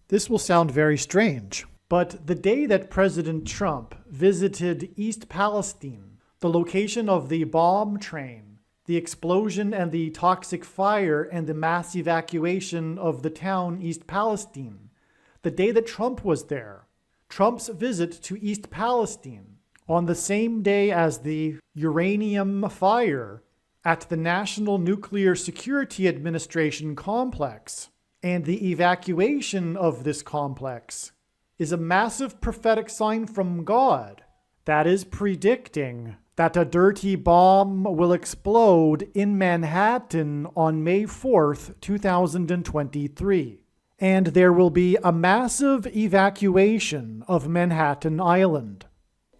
This will sound very strange, but the day that President Trump visited East Palestine, the location of the bomb train, the explosion and the toxic fire and the mass evacuation of the town East Palestine, the day that Trump was there, Trump's visit to East Palestine, on the same day as the uranium fire at the National Nuclear Security Administration complex, and the evacuation of this complex, is a massive prophetic sign from God that is predicting that a dirty bomb will explode in Manhattan on May 4th, 2023. And there will be a massive evacuation of Manhattan Island.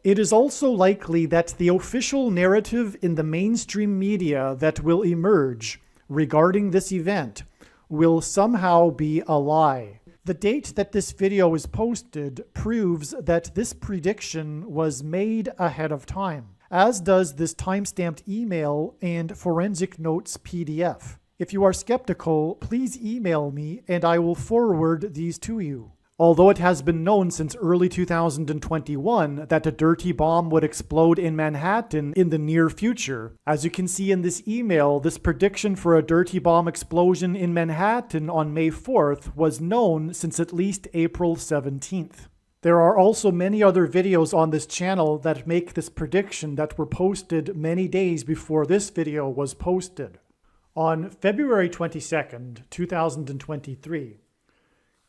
It is also likely that the official narrative in the mainstream media that will emerge regarding this event will somehow be a lie. The date that this video is posted proves that this prediction was made ahead of time, as does this timestamped email and forensic notes PDF. If you are skeptical, please email me and I will forward these to you. Although it has been known since early 2021 that a dirty bomb would explode in Manhattan in the near future, as you can see in this email, this prediction for a dirty bomb explosion in Manhattan on May 4th was known since at least April 17th. There are also many other videos on this channel that make this prediction that were posted many days before this video was posted. On February 22nd, 2023,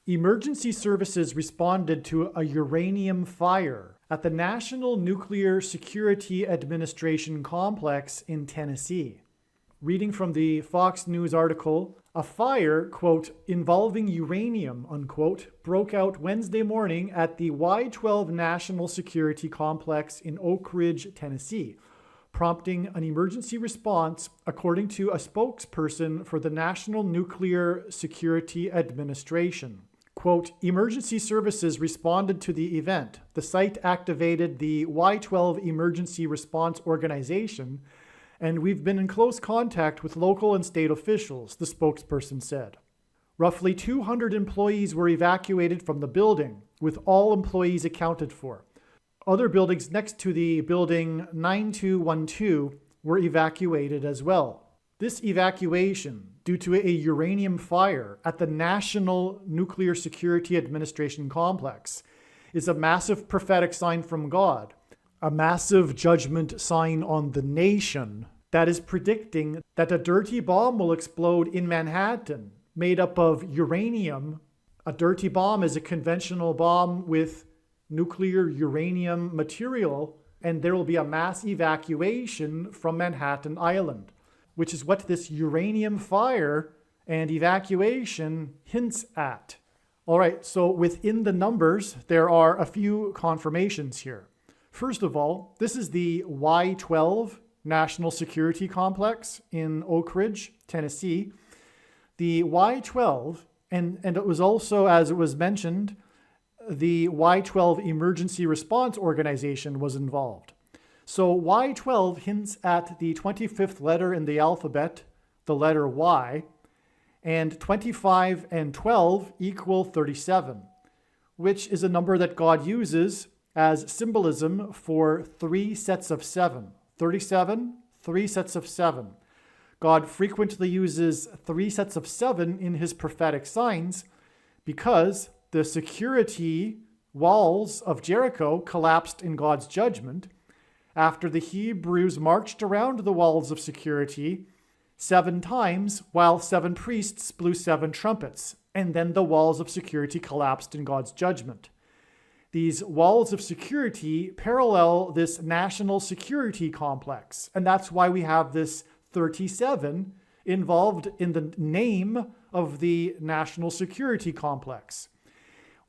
emergency services responded to a uranium fire at the National Nuclear Security Administration complex in Tennessee. Reading from the Fox News article, a fire, quote, involving uranium, unquote, broke out Wednesday morning at the Y-12 National Security Complex in Oak Ridge, Tennessee, prompting an emergency response, according to a spokesperson for the National Nuclear Security Administration. Quote, emergency services responded to the event. The site activated the Y-12 Emergency Response Organization, and we've been in close contact with local and state officials, the spokesperson said. Roughly 200 employees were evacuated from the building, with all employees accounted for. Other buildings next to the building 9212 were evacuated as well. This evacuation, due to a uranium fire at the National Nuclear Security Administration complex, is a massive prophetic sign from God, a massive judgment sign on the nation that is predicting that a dirty bomb will explode in Manhattan made up of uranium. A dirty bomb is a conventional bomb with nuclear uranium material, and there will be a mass evacuation from Manhattan Island, which is what this uranium fire and evacuation hints at. All right, so within the numbers, there are a few confirmations here. First of all, this is the Y-12 National Security Complex in Oak Ridge, Tennessee. The Y-12, and it was also, as it was mentioned, the Y-12 Emergency Response Organization was involved. So Y-12 hints at the 25th letter in the alphabet, the letter Y, and 25 and 12 equal 37, which is a number that God uses as symbolism for 3 sets of 7. 37, 3 sets of 7. God frequently uses 3 sets of 7 in his prophetic signs because the security walls of Jericho collapsed in God's judgment after the Hebrews marched around the walls of security 7 times while 7 priests blew 7 trumpets, and then the walls of security collapsed in God's judgment. These walls of security parallel this national security complex, and that's why we have this 37 involved in the name of the national security complex.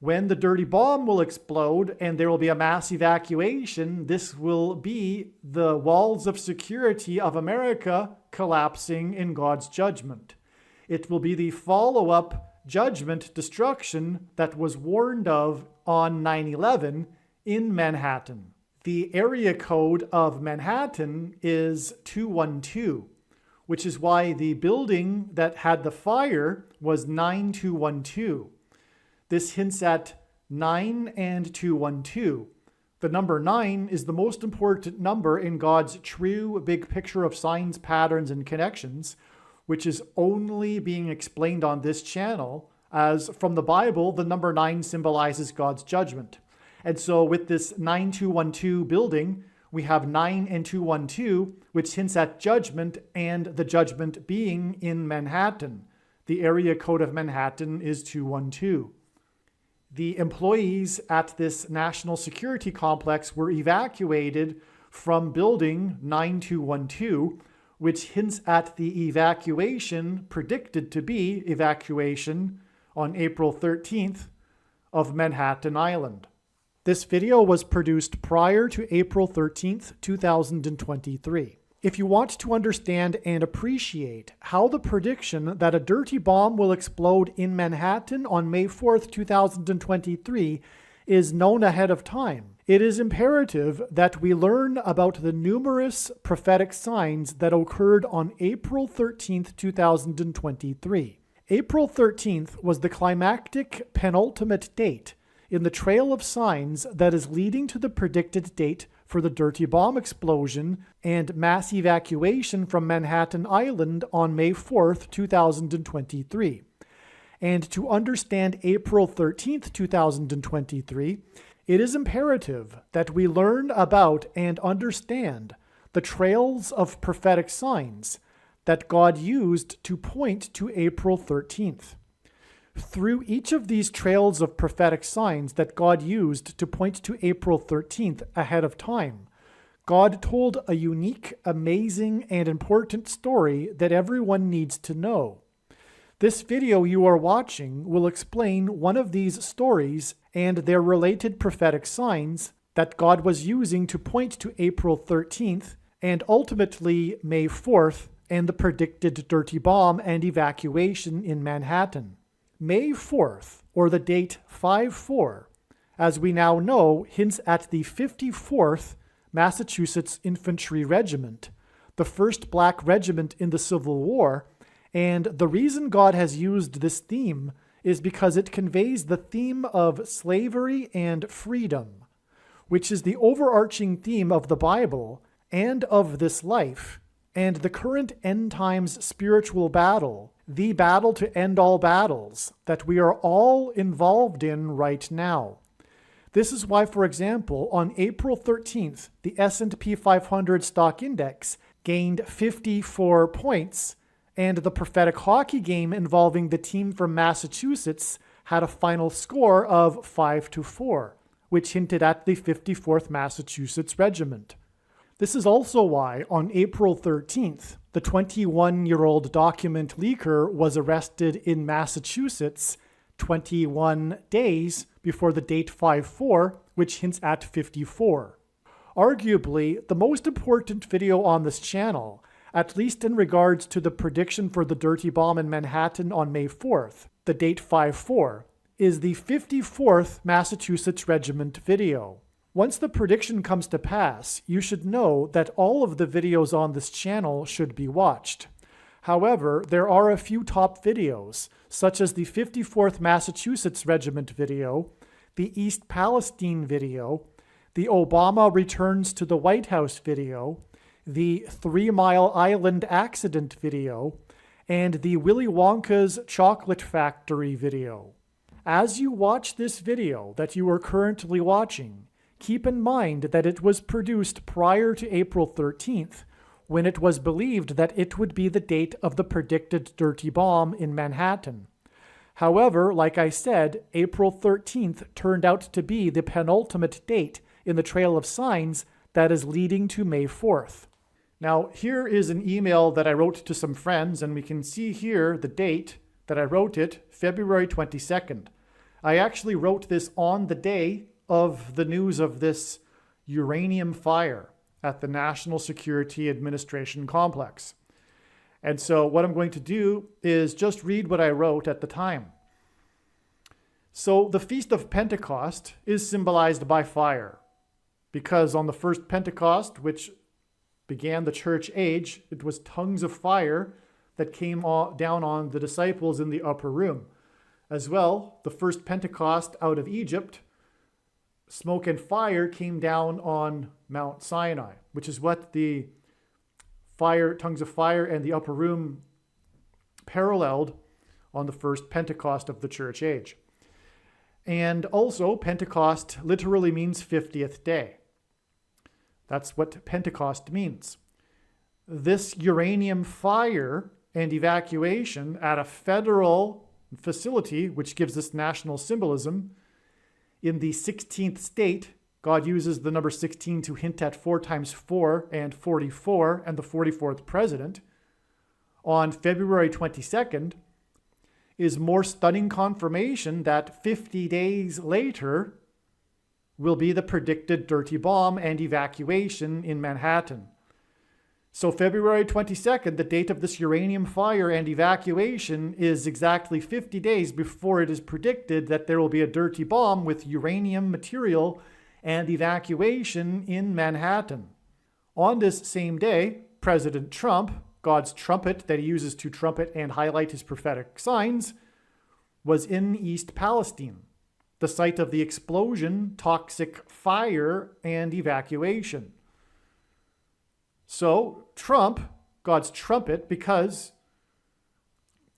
When the dirty bomb will explode and there will be a mass evacuation, this will be the walls of security of America collapsing in God's judgment. It will be the follow-up judgment destruction that was warned of on 9/11 in Manhattan. The area code of Manhattan is 212, which is why the building that had the fire was 9212. This hints at 9 and 212. The number 9 is the most important number in God's true big picture of signs, patterns, and connections, which is only being explained on this channel, as from the Bible, the number 9 symbolizes God's judgment. And so with this 9212 building, we have 9 and 212, which hints at judgment, and the judgment being in Manhattan. The area code of Manhattan is 212. The employees at this national security complex were evacuated from building 9212, which hints at the evacuation, predicted to be evacuation, on April 13th of Manhattan Island. This video was produced prior to April 13th, 2023. If you want to understand and appreciate how the prediction that a dirty bomb will explode in Manhattan on May 4th, 2023 is known ahead of time, it is imperative that we learn about the numerous prophetic signs that occurred on April 13th, 2023. April 13th was the climactic penultimate date in the trail of signs that is leading to the predicted date for the dirty bomb explosion and mass evacuation from Manhattan Island on May 4th, 2023. And to understand April 13th, 2023, it is imperative that we learn about and understand the trails of prophetic signs that God used to point to April 13th. Through each of these trails of prophetic signs that God used to point to April 13th ahead of time, God told a unique, amazing, and important story that everyone needs to know. This video you are watching will explain one of these stories and their related prophetic signs that God was using to point to April 13th and ultimately May 4th and the predicted dirty bomb and evacuation in Manhattan. May 4th, or the date 5-4, as we now know, hints at the 54th Massachusetts Infantry Regiment, the first black regiment in the Civil War, and the reason God has used this theme is because it conveys the theme of slavery and freedom, which is the overarching theme of the Bible and of this life, and the current end times spiritual battle, the battle to end all battles, that we are all involved in right now. This is why, for example, on April 13th, the S&P 500 stock index gained 54 points, and the prophetic hockey game involving the team from Massachusetts had a final score of 5-4, which hinted at the 54th Massachusetts Regiment. This is also why, on April 13th, the 21-year-old document leaker was arrested in Massachusetts 21 days before the date 5-4, which hints at 54. Arguably, the most important video on this channel, at least in regards to the prediction for the dirty bomb in Manhattan on May 4th, the date 5-4, is the 54th Massachusetts Regiment video. Once the prediction comes to pass, you should know that all of the videos on this channel should be watched. However, there are a few top videos, such as the 54th Massachusetts Regiment video, the East Palestine video, the Obama Returns to the White House video, the 3 Mile Island accident video, and the Willy Wonka's Chocolate Factory video. As you watch this video that you are currently watching, keep in mind that it was produced prior to April 13th, when it was believed that it would be the date of the predicted dirty bomb in Manhattan. However, like I said, April 13th turned out to be the penultimate date in the trail of signs that is leading to May 4th. Now, here is an email that I wrote to some friends, and we can see here the date that I wrote it, February 22nd. I actually wrote this on the day of the news of this uranium fire at the National Security Administration complex. And so what I'm going to do is just read what I wrote at the time. So the Feast of Pentecost is symbolized by fire, because on the first Pentecost, which began the church age, it was tongues of fire that came down on the disciples in the upper room. As well, the first Pentecost out of Egypt, smoke and fire came down on Mount Sinai, which is what the tongues of fire and the upper room paralleled on the first Pentecost of the church age. And also, Pentecost literally means 50th day. That's what Pentecost means. This uranium fire and evacuation at a federal facility, which gives this national symbolism, in the 16th state, God uses the number 16 to hint at 4 times 4 and 44 and the 44th president, on February 22nd, is more stunning confirmation that 50 days later will be the predicted dirty bomb and evacuation in Manhattan. So February 22nd, the date of this uranium fire and evacuation, is exactly 50 days before it is predicted that there will be a dirty bomb with uranium material and evacuation in Manhattan. On this same day, President Trump, God's trumpet that he uses to trumpet and highlight his prophetic signs, was in East Palestine, the site of the explosion, toxic fire, and evacuation. So Trump, God's trumpet, because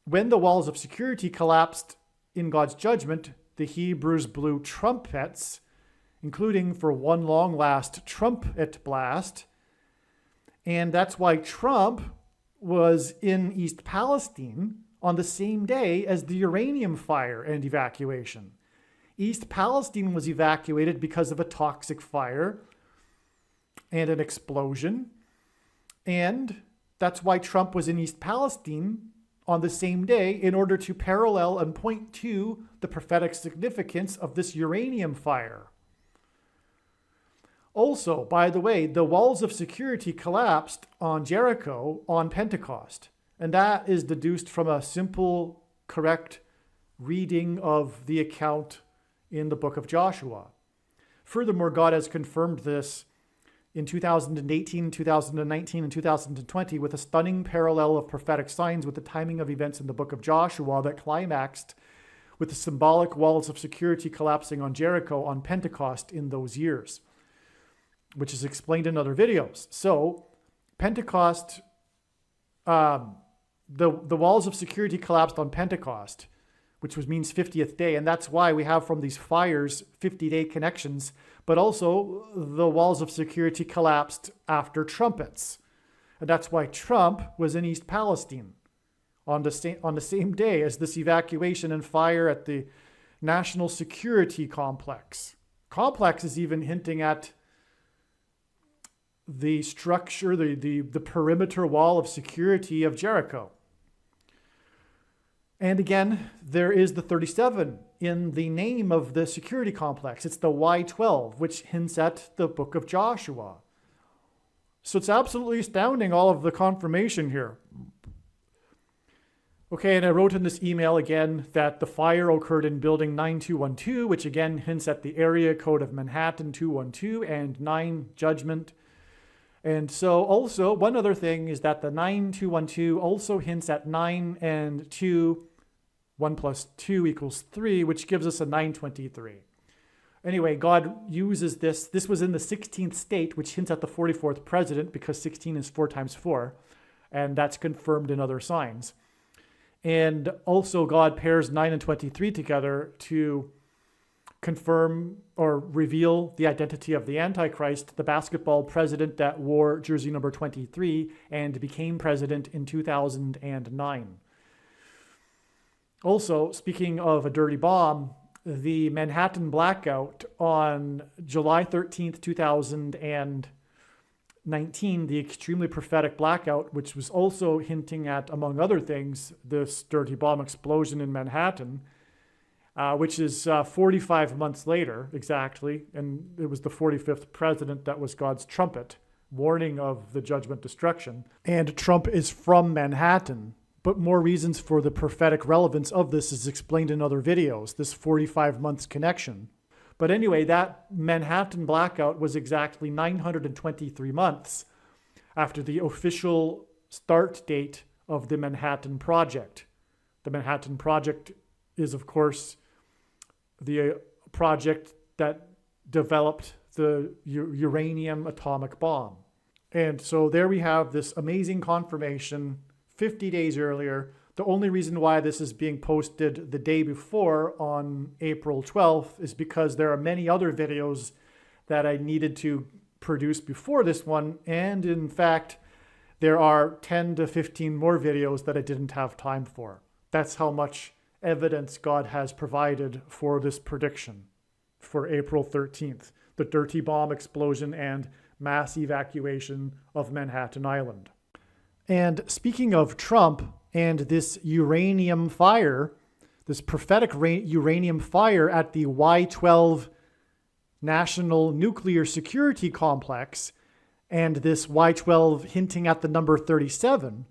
when the walls of security collapsed in God's judgment, the Hebrews blew trumpets, including for one long last trumpet blast. And that's why Trump was in East Palestine on the same day as the uranium fire and evacuation. East Palestine was evacuated because of a toxic fire and an explosion. And that's why Trump was in East Palestine on the same day, in order to parallel and point to the prophetic significance of this uranium fire. Also, by the way, the walls of security collapsed on Jericho on Pentecost. And that is deduced from a simple, correct reading of the account in the book of Joshua. Furthermore, God has confirmed this in 2018, 2019, and 2020 with a stunning parallel of prophetic signs with the timing of events in the book of Joshua that climaxed with the symbolic walls of security collapsing on Jericho on Pentecost in those years, which is explained in other videos. So Pentecost, the walls of security collapsed on Pentecost, which means 50th day. And that's why we have from these fires 50-day connections. But also the walls of security collapsed after trumpets. And that's why Trump was in East Palestine on the same day as this evacuation and fire at the National Security Complex. Complex is even hinting at the structure, the perimeter wall of security of Jericho. And again, there is the 37 in the name of the security complex. It's the Y12, which hints at the book of Joshua. So it's absolutely astounding, all of the confirmation here. Okay, and I wrote in this email again that the fire occurred in building 9212, which again hints at the area code of Manhattan 212 and 9 Judgment. And so also, one other thing is that the 9212 also hints at 9 and 2, 1 plus 2 equals 3, which gives us a 923. Anyway, God uses this. This was in the 16th state, which hints at the 44th president, because 16 is 4 times 4, and that's confirmed in other signs. And also, God pairs 9 and 23 together to confirm or reveal the identity of the Antichrist, the basketball president that wore jersey number 23 and became president in 2009. Also, speaking of a dirty bomb, the Manhattan blackout on July 13th, 2019, the extremely prophetic blackout, which was also hinting at, among other things, this dirty bomb explosion in Manhattan, which is 45 months later, exactly, and it was the 45th president that was God's trumpet, warning of the judgment destruction. And Trump is from Manhattan, but more reasons for the prophetic relevance of this is explained in other videos, this 45 months connection. But anyway, that Manhattan blackout was exactly 923 months after the official start date of the Manhattan Project. The Manhattan Project is, of course, the project that developed the uranium atomic bomb. And so there we have this amazing confirmation 50 days earlier. The only reason why this is being posted the day before on April 12th is because there are many other videos that I needed to produce before this one. And in fact, there are 10 to 15 more videos that I didn't have time for. That's how much evidence God has provided for this prediction for April 13th, the dirty bomb explosion and mass evacuation of Manhattan Island. And speaking of Trump and this uranium fire, this prophetic uranium fire at the Y-12 National Nuclear Security Complex, and this Y-12 hinting at the number 37,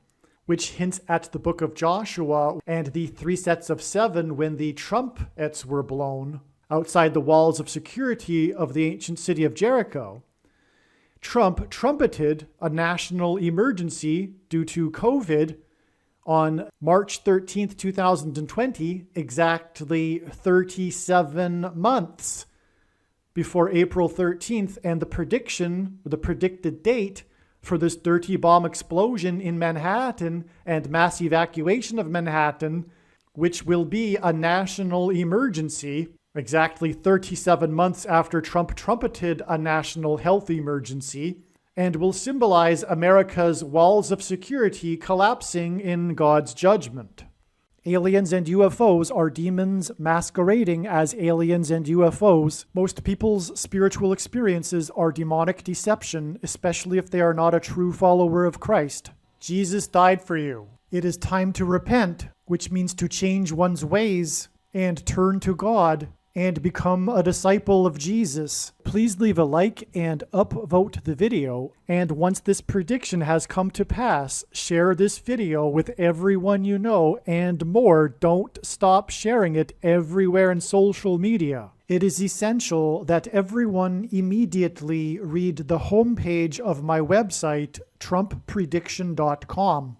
which hints at the book of Joshua and the 3 sets of 7 when the trumpets were blown outside the walls of security of the ancient city of Jericho. Trump trumpeted a national emergency due to COVID on March 13th, 2020, exactly 37 months before April 13th, and the predicted date for this dirty bomb explosion in Manhattan and mass evacuation of Manhattan, which will be a national emergency, exactly 37 months after Trump trumpeted a national health emergency, and will symbolize America's walls of security collapsing in God's judgment. Aliens and UFOs are demons masquerading as aliens and UFOs. Most people's spiritual experiences are demonic deception, especially if they are not a true follower of Christ. Jesus died for you. It is time to repent, which means to change one's ways and turn to God and become a disciple of Jesus. Please leave a like and upvote the video. And once this prediction has come to pass, share this video with everyone you know, and more. Don't stop sharing it everywhere in social media. It is essential that everyone immediately read the homepage of my website, TrumpPrediction.com.